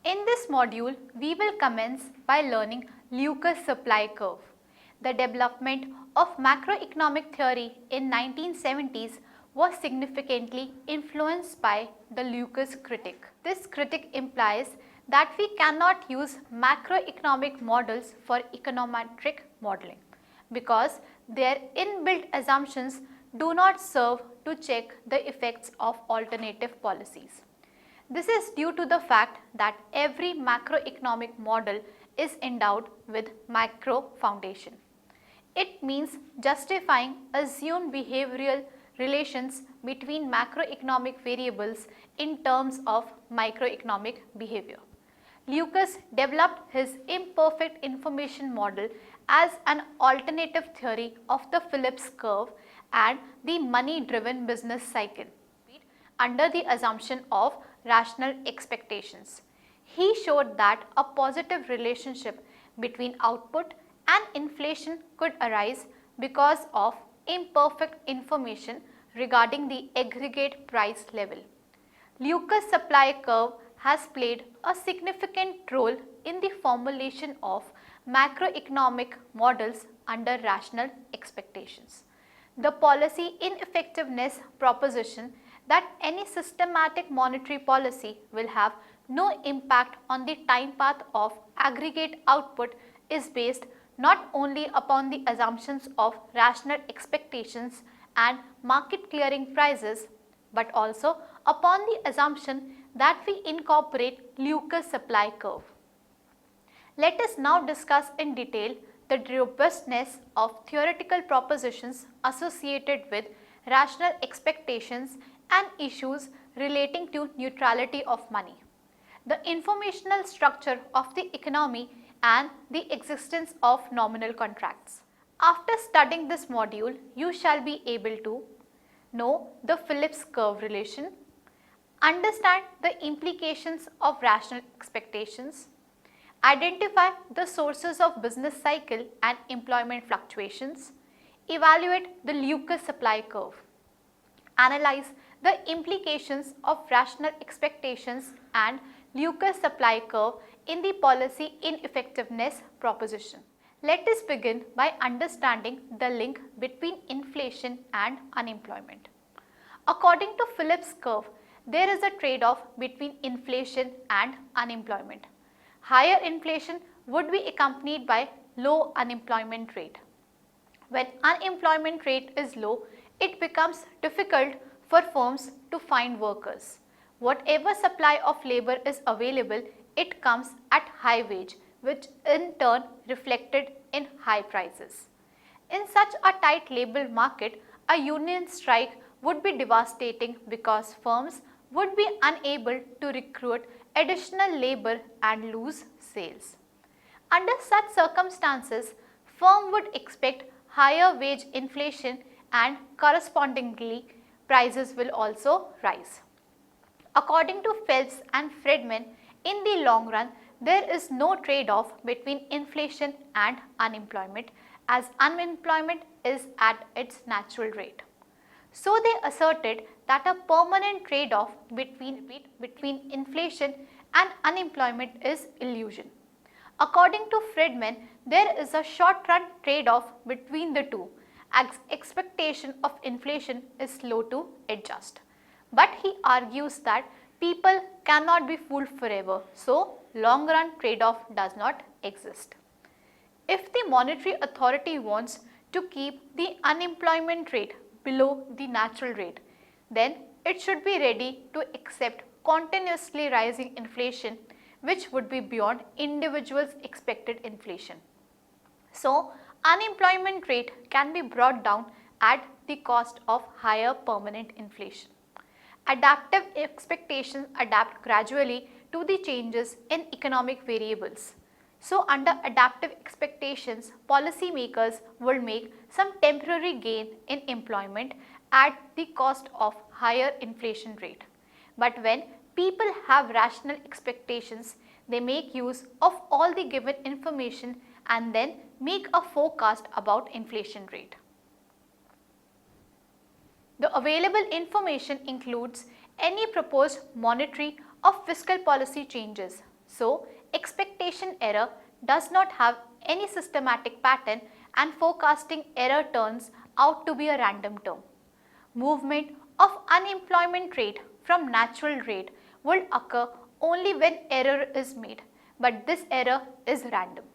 In this module, we will commence by learning Luca's supply curve. The development of macroeconomic theory in 1970s was significantly influenced by the Luca's critique. This critique implies that we cannot use macroeconomic models for econometric modeling because their inbuilt assumptions do not serve to check the effects of alternative policies. This is due to the fact that every macroeconomic model is endowed with macro foundation. It means justifying assumed behavioral relations between macroeconomic variables in terms of microeconomic behavior. Lucas developed his imperfect information model as an alternative theory of the Phillips curve and the money-driven business cycle under the assumption of rational expectations. He showed that a positive relationship between output and inflation could arise because of imperfect information regarding the aggregate price level. Luca's supply curve has played a significant role in the formulation of macroeconomic models under rational expectations. The policy ineffectiveness proposition that any systematic monetary policy will have no impact on the time path of aggregate output is based not only upon the assumptions of rational expectations and market clearing prices, but also upon the assumption that we incorporate Luca's supply curve. Let us now discuss in detail the robustness of theoretical propositions associated with rational expectations and issues relating to neutrality of money, the informational structure of the economy and the existence of nominal contracts. After studying this module, you shall be able to know the Phillips curve relation, understand the implications of rational expectations, identify the sources of business cycle and employment fluctuations, evaluate the Lucas supply curve, analyze the implications of rational expectations and Lucas supply curve in the policy ineffectiveness proposition. Let us begin by understanding the link between inflation and unemployment. According to Phillips curve, there is a trade-off between inflation and unemployment. Higher inflation would be accompanied by low unemployment rate. When unemployment rate is low, it becomes difficult for firms to find workers. Whatever supply of labor is available, it comes at high wage, which in turn reflected in high prices. In such a tight labor market, a union strike would be devastating because firms would be unable to recruit additional labor and lose sales. Under such circumstances, firm would expect higher wage inflation and correspondingly prices will also rise. According to Phelps and Friedman, in the long run, there is no trade-off between inflation and unemployment as unemployment is at its natural rate. So they asserted that a permanent trade-off between inflation and unemployment is illusion. According to Friedman, there is a short-run trade-off between the two as expectation of inflation is slow to adjust. But he argues that people cannot be fooled forever, so long-run trade-off does not exist. If the monetary authority wants to keep the unemployment rate below the natural rate, then it should be ready to accept continuously rising inflation which would be beyond individuals' expected inflation. So, unemployment rate can be brought down at the cost of higher permanent inflation. Adaptive expectations adapt gradually to the changes in economic variables. So, under adaptive expectations, policymakers will make some temporary gain in employment at the cost of higher inflation rate. But when people have rational expectations, they make use of all the given information and then make a forecast about inflation rate. The available information includes any proposed monetary or fiscal policy changes So, expectation error does not have any systematic pattern and forecasting error turns out to be a random term. Movement of unemployment rate from natural rate will occur only when error is made, but this error is random.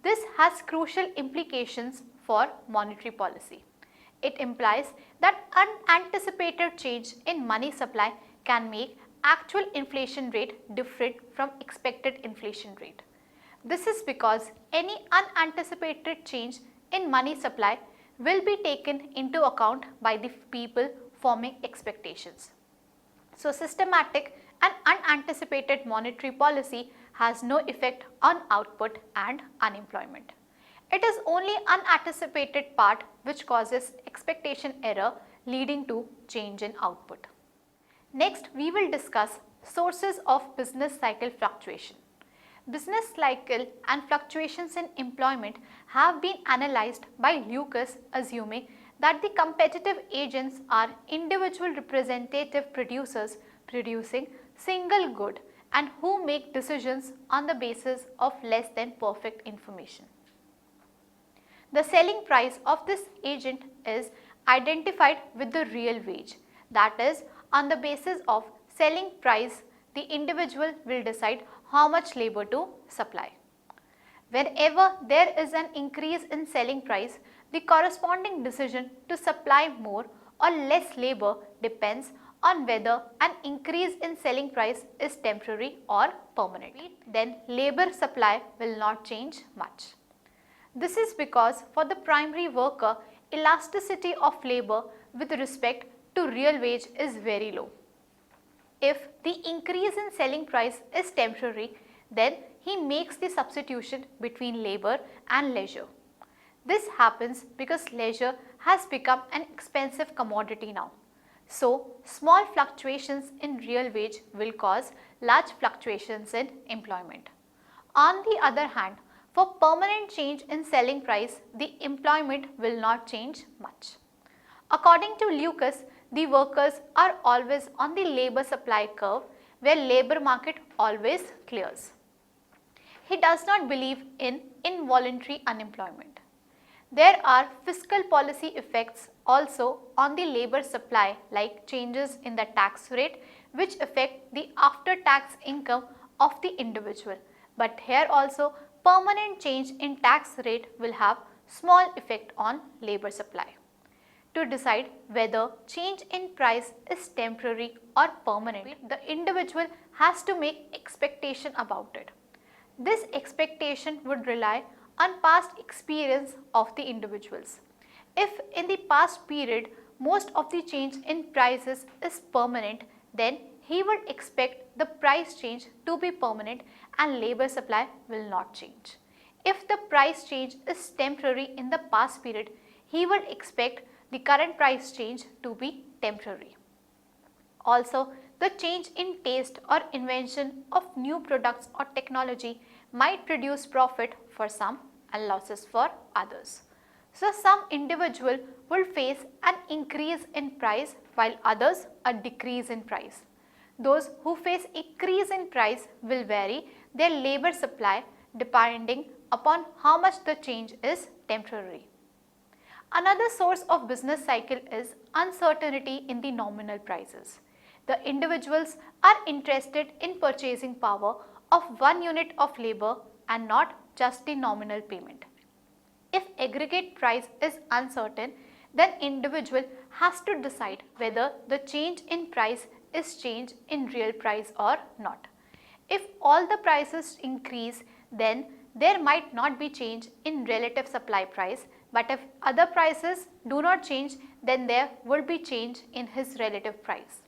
This has crucial implications for monetary policy. It implies that unanticipated change in money supply can make actual inflation rate different from expected inflation rate. This is because any unanticipated change in money supply will be taken into account by the people forming expectations. So, systematic and unanticipated monetary policy has no effect on output and unemployment. It is only unanticipated part which causes expectation error leading to change in output. Next, we will discuss sources of business cycle fluctuation. Business cycle and fluctuations in employment have been analyzed by Luca, assuming that the competitive agents are individual representative producers producing single good and who make decisions on the basis of less than perfect information. The selling price of this agent is identified with the real wage, that is, on the basis of selling price, the individual will decide how much labor to supply. Whenever there is an increase in selling price, the corresponding decision to supply more or less labor depends on whether an increase in selling price is temporary or permanent. Then labor supply will not change much. This is because for the primary worker, elasticity of labor with respect to real wage is very low. If the increase in selling price is temporary, then he makes the substitution between labor and leisure. This happens because leisure has become an expensive commodity now. So, small fluctuations in real wage will cause large fluctuations in employment. On the other hand, for permanent change in selling price, the employment will not change much. According to Luca, the workers are always on the labor supply curve where labor market always clears. He does not believe in involuntary unemployment. There are fiscal policy effects also on the labor supply, like changes in the tax rate which affect the after-tax income of the individual. But here also permanent change in tax rate will have small effect on labor supply. To decide whether change in price is temporary or permanent, the individual has to make expectation about it. This expectation would rely on past experience of the individuals. If in the past period most of the change in prices is permanent, then he would expect the price change to be permanent and labor supply will not change. If the price change is temporary in the past period, he would expect the current price change to be temporary. Also, the change in taste or invention of new products or technology might produce profit for some and losses for others. So, some individual will face an increase in price while others a decrease in price. Those who face increase in price will vary their labor supply depending upon how much the change is temporary. Another source of business cycle is uncertainty in the nominal prices. The individuals are interested in purchasing power of one unit of labor and not just the nominal payment. If aggregate price is uncertain, then individual has to decide whether the change in price is change in real price or not. If all the prices increase, then there might not be change in relative supply price, but if other prices do not change, then there will be change in his relative price.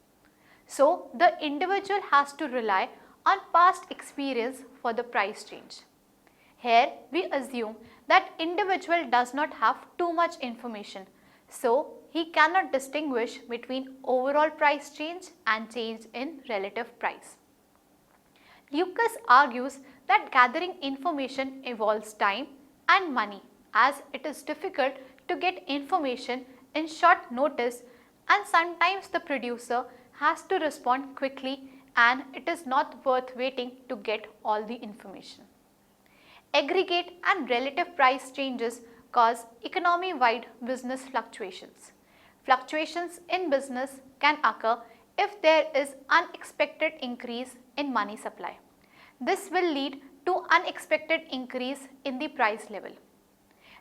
So, the individual has to rely on past experience for the price change. Here we assume that individual does not have too much information, so he cannot distinguish between overall price change and change in relative price. Lucas argues that gathering information involves time and money, as it is difficult to get information in short notice and sometimes the producer has to respond quickly and it is not worth waiting to get all the information. Aggregate and relative price changes cause economy-wide business fluctuations. Fluctuations in business can occur if there is unexpected increase in money supply. This will lead to unexpected increase in the price level.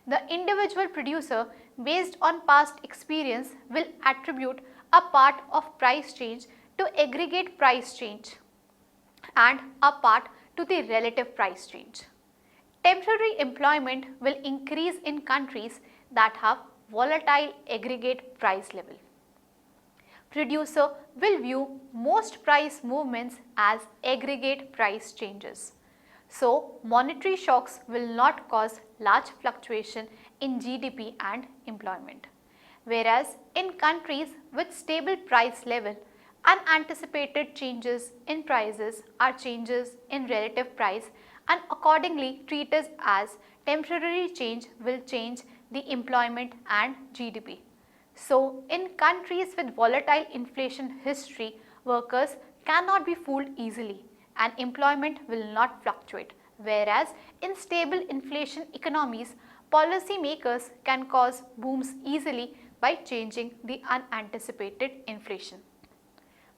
The individual producer, based on past experience, will attribute a part of price change to aggregate price change and a part to the relative price change. Temporary employment will increase in countries that have volatile aggregate price level. Producer will view most price movements as aggregate price changes. So, monetary shocks will not cause large fluctuation in GDP and employment. Whereas in countries with stable price level, unanticipated changes in prices are changes in relative price and accordingly treated as temporary change will change the employment and GDP. So, in countries with volatile inflation history, workers cannot be fooled easily and employment will not fluctuate, whereas in stable inflation economies, policy makers can cause booms easily by changing the unanticipated inflation.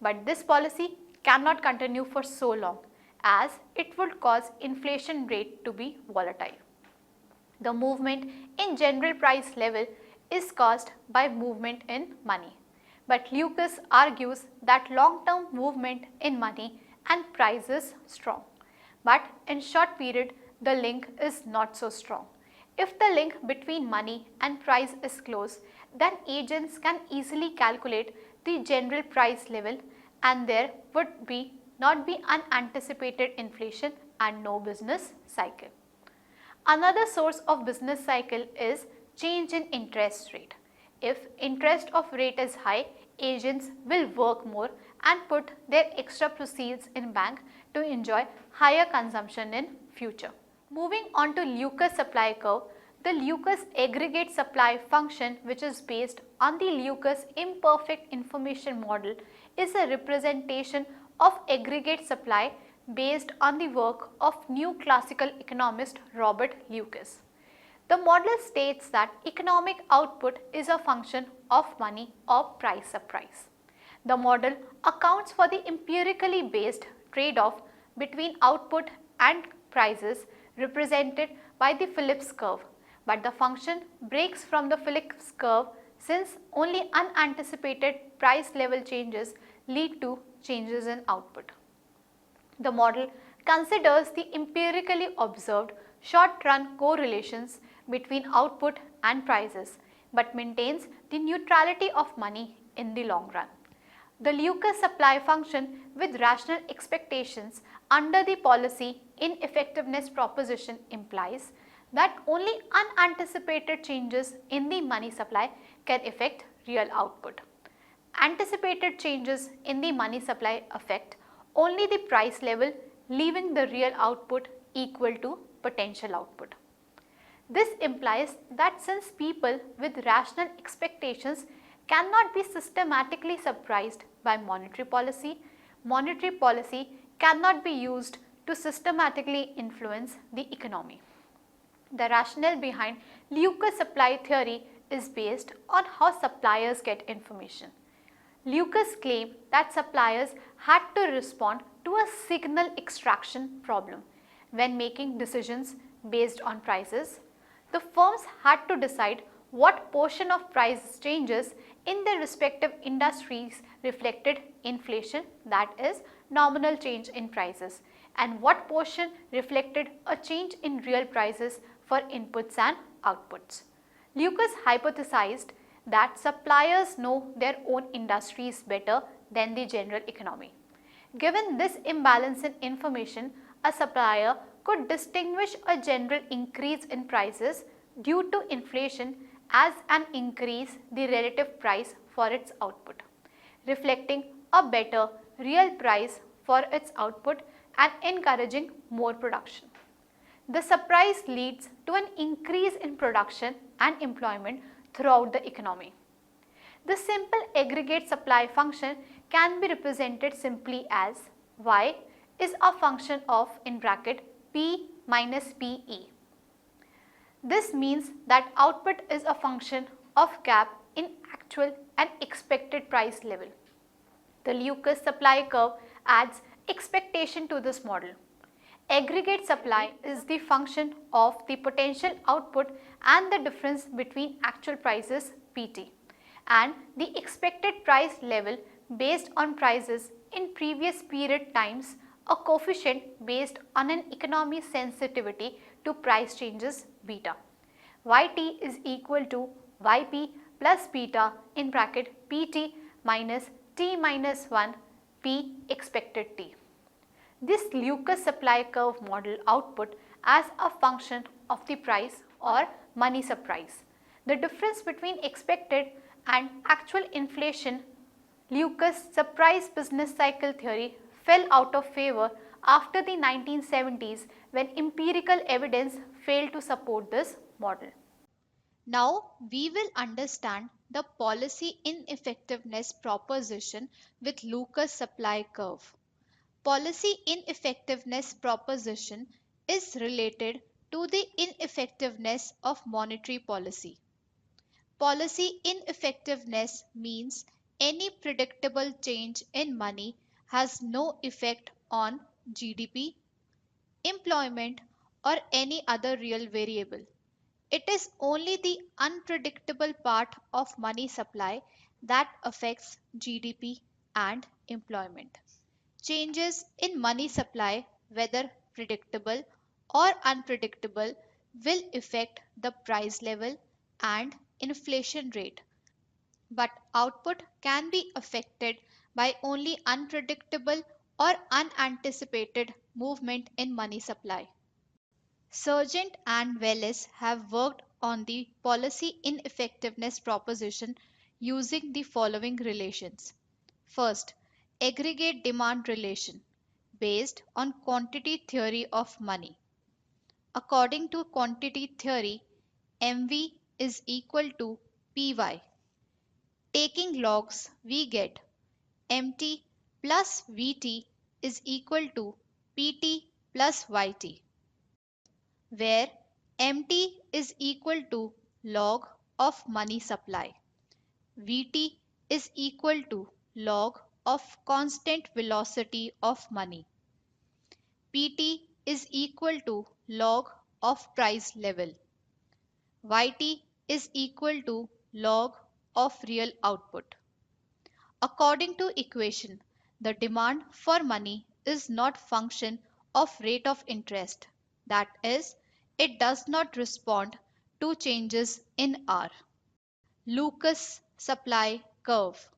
But this policy cannot continue for so long as it would cause inflation rate to be volatile. The movement in general price level is caused by movement in money. But Lucas argues that long-term movement in money and price is strong. But in short period, the link is not so strong. If the link between money and price is close, then agents can easily calculate the general price level and there would not be unanticipated inflation and no business cycle. Another source of business cycle is change in interest rate. If interest of rate is high, agents will work more and put their extra proceeds in bank to enjoy higher consumption in future. Moving on to Lucas supply curve, the Lucas aggregate supply function, which is based on the Lucas imperfect information model, is a representation of aggregate supply based on the work of new classical economist Robert Lucas. The model states that economic output is a function of money or price surprise. The model accounts for the empirically based trade-off between output and prices represented by the Phillips curve, but the function breaks from the Phillips curve since only unanticipated price level changes lead to changes in output. The model considers the empirically observed short-run correlations between output and prices, but maintains the neutrality of money in the long run. The Lucas supply function with rational expectations under the policy ineffectiveness proposition implies that only unanticipated changes in the money supply can affect real output. Anticipated changes in the money supply affect only the price level, leaving the real output equal to potential output. This implies that since people with rational expectations cannot be systematically surprised by monetary policy cannot be used to systematically influence the economy. The rationale behind Lucas supply theory is based on how suppliers get information. Lucas claimed that suppliers had to respond to a signal extraction problem when making decisions based on prices. The firms had to decide what portion of price changes in their respective industries reflected inflation, that is nominal change in prices, and what portion reflected a change in real prices for inputs and outputs. Lucas hypothesized that suppliers know their own industries better than the general economy. Given this imbalance in information, a supplier could distinguish a general increase in prices due to inflation as an increase the relative price for its output, reflecting a better real price for its output and encouraging more production. The surprise leads to an increase in production and employment throughout the economy. The simple aggregate supply function can be represented simply as Y is a function of in bracket P minus PE. This means that output is a function of gap in actual and expected price level. The Lucas supply curve adds expectation to this model. Aggregate supply is the function of the potential output and the difference between actual prices PT and the expected price level based on prices in previous period times a coefficient based on an economy sensitivity to price changes beta. Yt is equal to Yp plus beta in bracket Pt minus T minus 1 P expected T. This Lucas supply curve model output as a function of the price or money surprise. The difference between expected and actual inflation, Lucas surprise business cycle theory fell out of favor after the 1970s when empirical evidence failed to support this model. Now we will understand the policy ineffectiveness proposition with Lucas supply curve. Policy ineffectiveness proposition is related to the ineffectiveness of monetary policy. Policy ineffectiveness means any predictable change in money has no effect on GDP, employment, or any other real variable. It is only the unpredictable part of money supply that affects GDP and employment. Changes in money supply, whether predictable or unpredictable, will affect the price level and inflation rate, but output can be affected by only unpredictable or unanticipated movement in money supply. Sargent and Wallace have worked on the policy ineffectiveness proposition using the following relations. First, aggregate demand relation based on quantity theory of money. According to quantity theory, MV is equal to PY. Taking logs, we get MT plus VT is equal to PT plus YT, where MT is equal to log of money supply. Vt is equal to log of constant velocity of money. Pt is equal to log of price level. Yt is equal to log of real output. According to equation, the demand for money is not function of rate of interest. That is, it does not respond to changes in R. Lucas supply curve.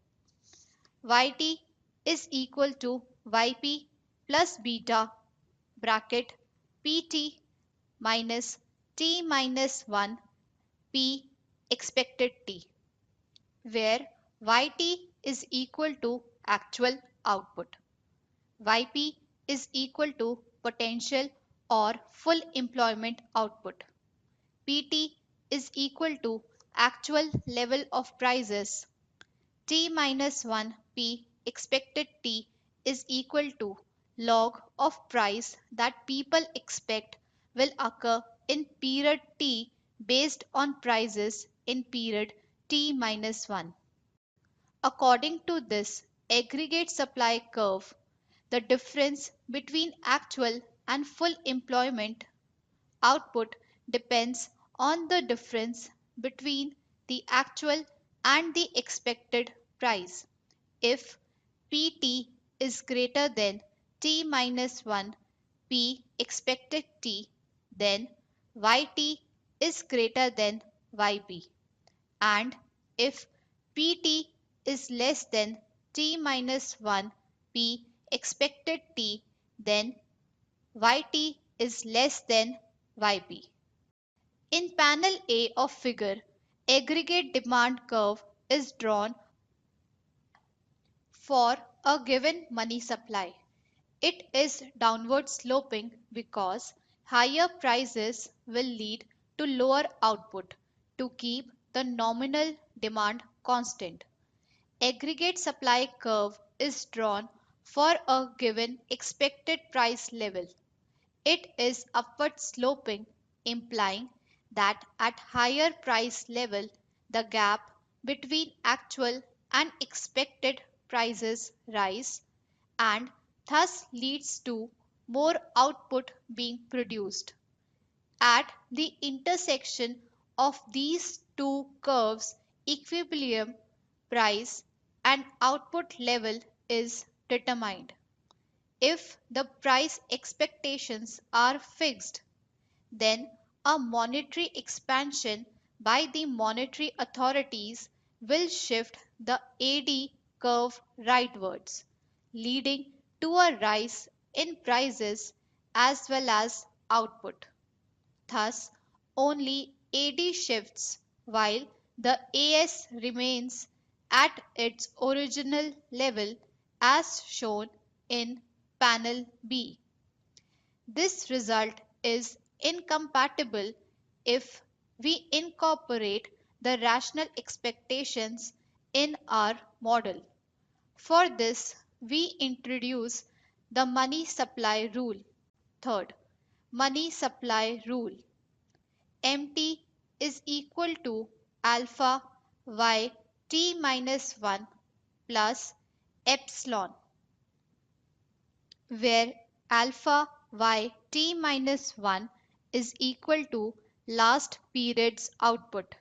Yt is equal to Yp plus beta bracket Pt minus T minus 1 P expected T, where Yt is equal to actual output. Yp is equal to potential or full employment output. Pt is equal to actual level of prices. T minus 1 P expected T is equal to log of price that people expect will occur in period T based on prices in period T minus 1. According to this aggregate supply curve, the difference between actual and full employment output depends on the difference between the actual and the expected price. If Pt is greater than T minus 1 P expected T, then Yt is greater than Yp. And if Pt is less than T minus 1 P expected T, then Yt is less than Yp. In panel A of figure, aggregate demand curve is drawn for a given money supply. It is downward sloping because higher prices will lead to lower output to keep the nominal demand constant. Aggregate supply curve is drawn for a given expected price level. It is upward sloping, implying that at higher price level, the gap between actual and expected prices rise and thus leads to more output being produced. At the intersection of these two curves, equilibrium price and output level is determined. If the price expectations are fixed, then a monetary expansion by the monetary authorities will shift the AD curve rightwards, leading to a rise in prices as well as output. Thus, only AD shifts while the AS remains at its original level as shown in panel B. This result is incompatible if we incorporate the rational expectations in our model. For this, we introduce the money supply rule. Third, money supply rule. MT is equal to alpha y t minus 1 plus epsilon, where alpha y t minus 1 is equal to last period's output.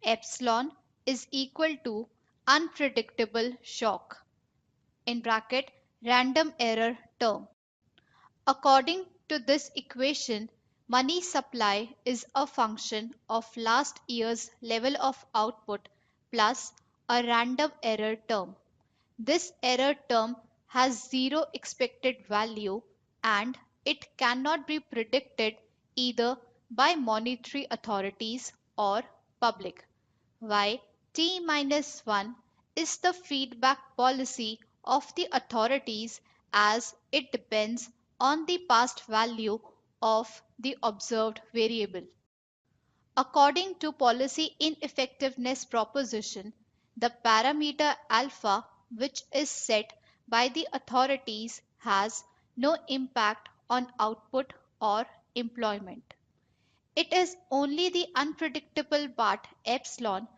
Epsilon is equal to unpredictable shock in bracket random error term. According to this equation, money supply is a function of last year's level of output plus a random error term. This error term has zero expected value and it cannot be predicted either by monetary authorities or public. Y t minus 1 is the feedback policy of the authorities as it depends on the past value of the observed variable. According to policy ineffectiveness proposition, the parameter alpha, which is set by the authorities, has no impact on output or employment. It is only the unpredictable part epsilon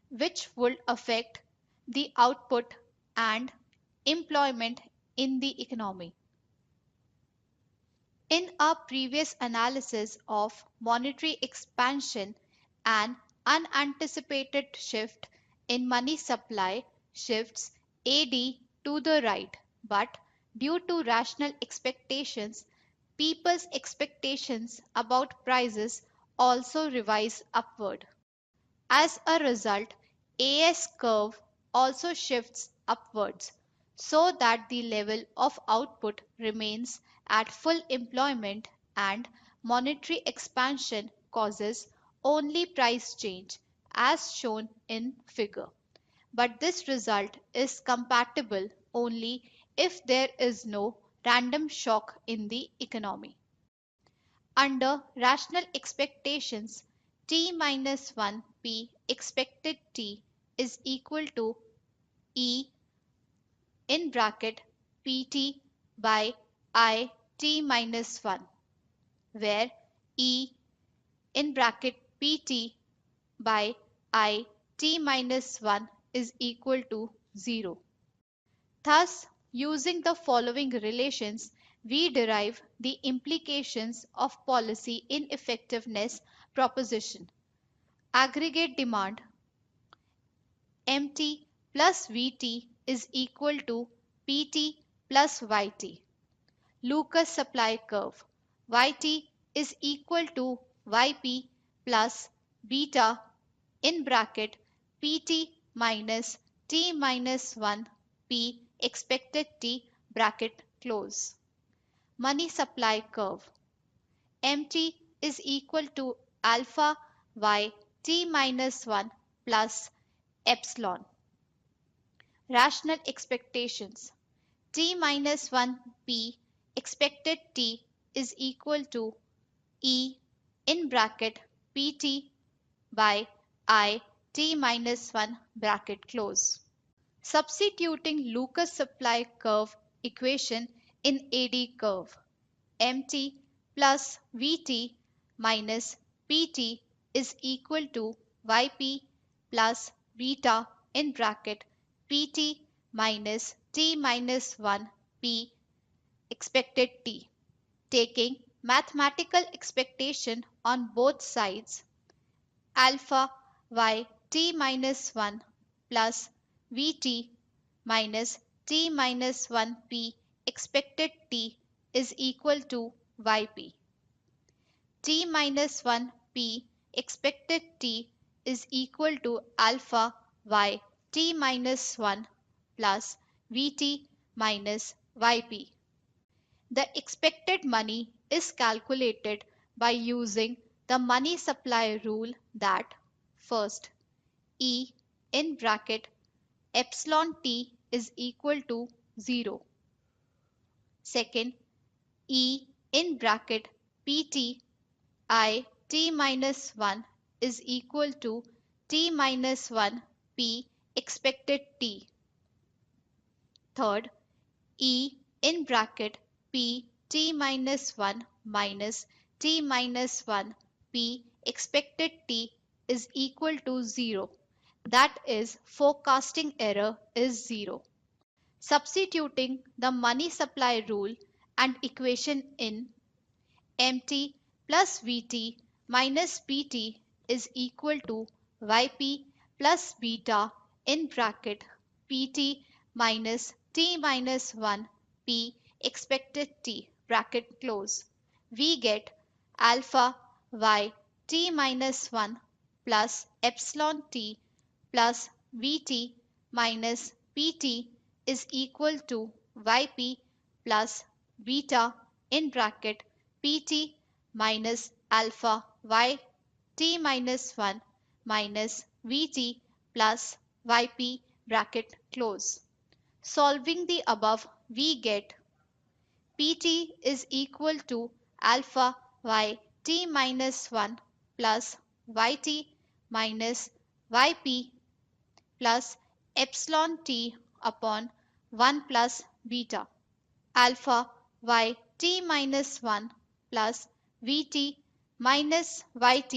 which would affect the output and employment in the economy. In our previous analysis of monetary expansion, an unanticipated shift in money supply shifts AD to the right, but due to rational expectations, people's expectations about prices also revise upward. As a result, AS curve also shifts upwards so that the level of output remains at full employment and monetary expansion causes only price change as shown in figure. But this result is compatible only if there is no random shock in the economy. Under rational expectations, t minus 1 p expected t is equal to E in bracket pt by I t minus 1, where E in bracket pt by I t minus 1 is equal to 0. Thus, using the following relations, we derive the implications of policy ineffectiveness proposition. Aggregate demand MT plus VT is equal to PT plus YT. Luca supply curve YT is equal to YP plus beta in bracket PT minus T minus 1 P expected T bracket close. Money supply curve MT is equal to alpha y T minus 1 plus epsilon. Rational expectations T minus 1 P expected T is equal to E in bracket PT by I T minus 1 bracket close. Substituting Lucas supply curve equation in AD curve. MT plus VT minus PT is equal to YP plus beta in bracket PT minus T minus 1 P expected T. Taking mathematical expectation on both sides, alpha y t minus 1 plus Vt minus t minus 1 P expected T is equal to Yp. T minus 1 P expected T is equal to alpha y t minus 1 plus Vt minus Yp. The expected money is calculated by using the money supply rule that first, E in bracket epsilon t is equal to 0. Second, E in bracket pt I t minus 1 is equal to t minus 1 p expected t. Third, E in bracket p t minus 1 minus t minus 1 p expected t is equal to 0. That is, forecasting error is 0. Substituting the money supply rule and equation in, MT plus Vt minus Pt is equal to Yp plus beta in bracket Pt minus t minus 1 P expected t bracket close. We get alpha y t minus 1 plus epsilon t plus Vt minus Pt is equal to Yp plus beta in bracket Pt minus alpha y t minus 1 minus Vt plus Yp bracket close. Solving the above, we get Pt is equal to alpha y t minus 1 plus Yt minus Yp plus epsilon t upon 1 plus beta. Alpha y t minus 1 plus Vt minus Yt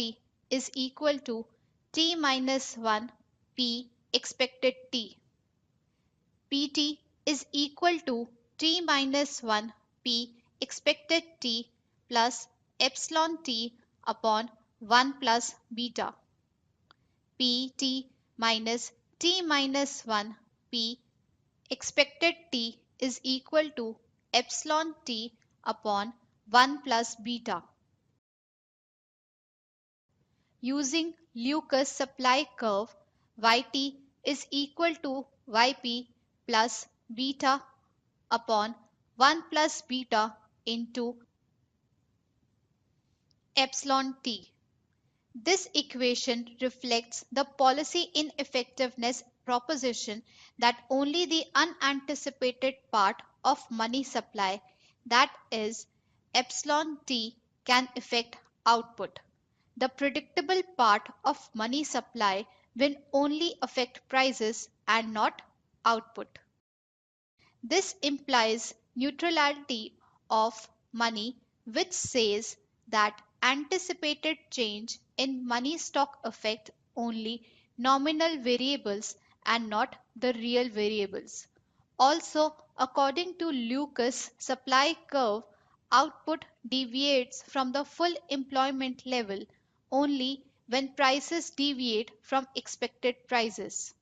is equal to t minus 1 P expected t. Pt is equal to t minus 1 P expected t plus epsilon t upon 1 plus beta. Pt minus t minus 1 P expected t is equal to epsilon t upon 1 plus beta. Using Luca's supply curve, Yt is equal to Yp plus beta upon 1 plus beta into epsilon t. This equation reflects the policy ineffectiveness proposition that only the unanticipated part of money supply, that is, epsilon t, can affect output. The predictable part of money supply will only affect prices and not output. This implies neutrality of money, which says that anticipated change in money stock affect only nominal variables and not the real variables. Also, according to Luca's supply curve, output deviates from the full employment level only when prices deviate from expected prices.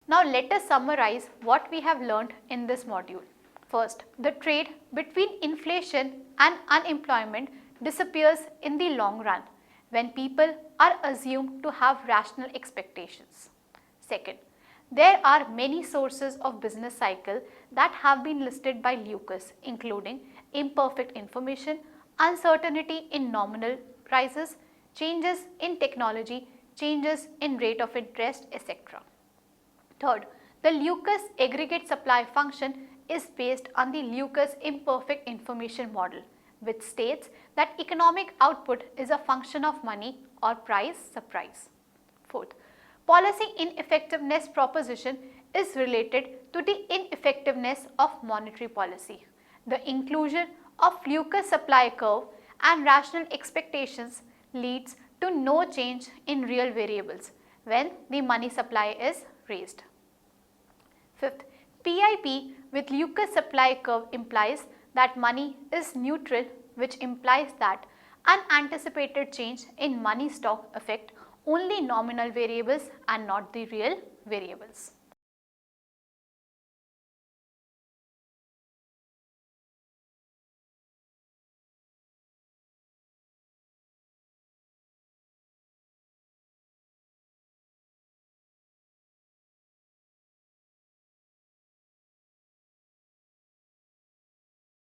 Now let us summarize what we have learned in this module. First, the trade between inflation and unemployment disappears in the long run when people are assumed to have rational expectations. Second, there are many sources of business cycle that have been listed by Lucas, including imperfect information, uncertainty in nominal prices, changes in technology, changes in rate of interest, etc. Third, the Lucas aggregate supply function is based on the Lucas imperfect information model, which states that economic output is a function of money or price surprise. Fourth, Policy ineffectiveness proposition is related to the ineffectiveness of monetary policy. The inclusion of Lucas supply curve and rational expectations leads to no change in real variables when the money supply is raised. Fifth, PIP with Lucas supply curve implies that money is neutral, which implies that unanticipated change in money stock affect only nominal variables and not the real variables.